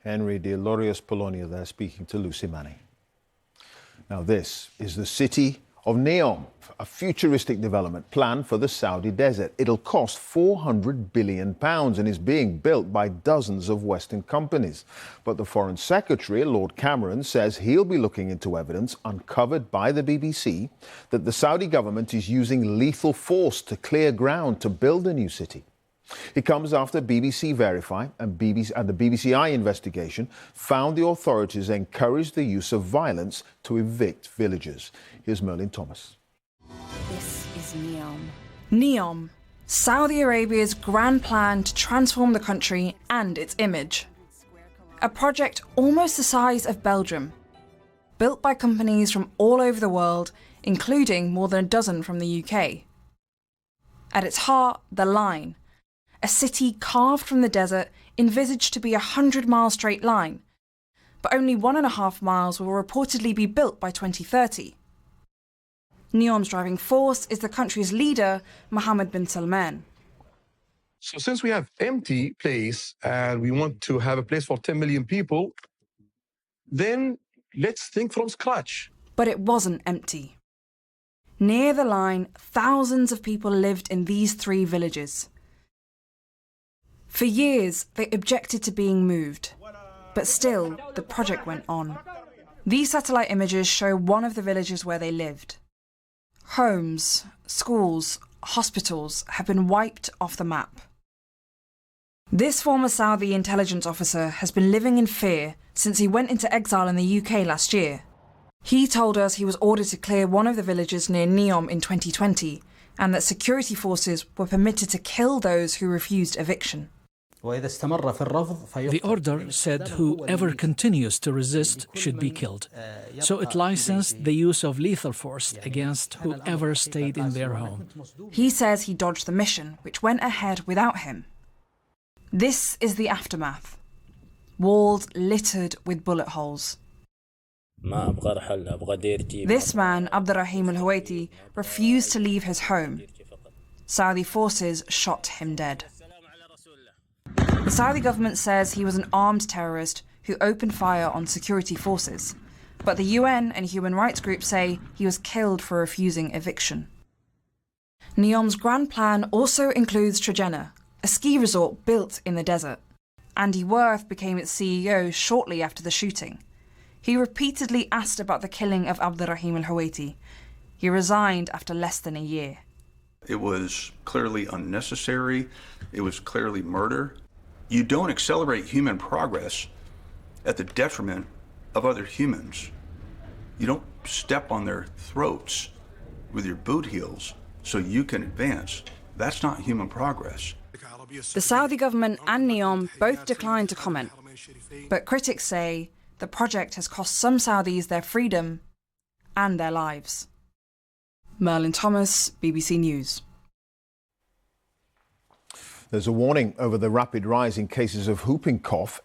Henry de Lorius Polonia there speaking to Lucy Manning. Now this is the city of NEOM, a futuristic development plan for the Saudi desert. It'll cost £400 billion and is being built by dozens of Western companies. But the Foreign Secretary, Lord Cameron, says he'll be looking into evidence uncovered by the BBC that the Saudi government is using lethal force to clear ground to build a new city. It comes after BBC Verify and the BBCI investigation found the authorities encouraged the use of violence to evict villagers. Here's Merlin Thomas. This is NEOM. NEOM, Saudi Arabia's grand plan to transform the country and its image. A project almost the size of Belgium, built by companies from all over the world, including more than a dozen from the UK. At its heart, the Line, a city carved from the desert, envisaged to be a 100-mile straight line, but only 1.5 miles will reportedly be built by 2030. NEOM's driving force is the country's leader, Mohammed bin Salman. So since we have empty place and we want to have a place for 10 million people, then let's think from scratch. But it wasn't empty. Near the line, thousands of people lived in these 3 villages. For years, they objected to being moved, but still, the project went on. These satellite images show one of the villages where they lived. Homes, schools, hospitals have been wiped off the map. This former Saudi intelligence officer has been living in fear since he went into exile in the UK last year. He told us he was ordered to clear one of the villages near NEOM in 2020, and that security forces were permitted to kill those who refused eviction. The order said whoever continues to resist should be killed. So it licensed the use of lethal force against whoever stayed in their home. He says he dodged the mission, which went ahead without him. This is the aftermath. Walls littered with bullet holes. This man, Abdurrahim al-Huwaiti, refused to leave his home. Saudi forces shot him dead. The Saudi government says he was an armed terrorist who opened fire on security forces, but the UN and human rights groups say he was killed for refusing eviction. NEOM's grand plan also includes Trojena, a ski resort built in the desert. Andy Worth became its CEO shortly after the shooting. He repeatedly asked about the killing of Abdurrahim al-Huwaiti. He resigned after less than a year. It was clearly unnecessary. It was clearly murder. You don't accelerate human progress at the detriment of other humans. You don't step on their throats with your boot heels so you can advance. That's not human progress. The Saudi government and NEOM both declined to comment, but critics say the project has cost some Saudis their freedom and their lives. Merlin Thomas, BBC News. There's a warning over the rapid rise in cases of whooping cough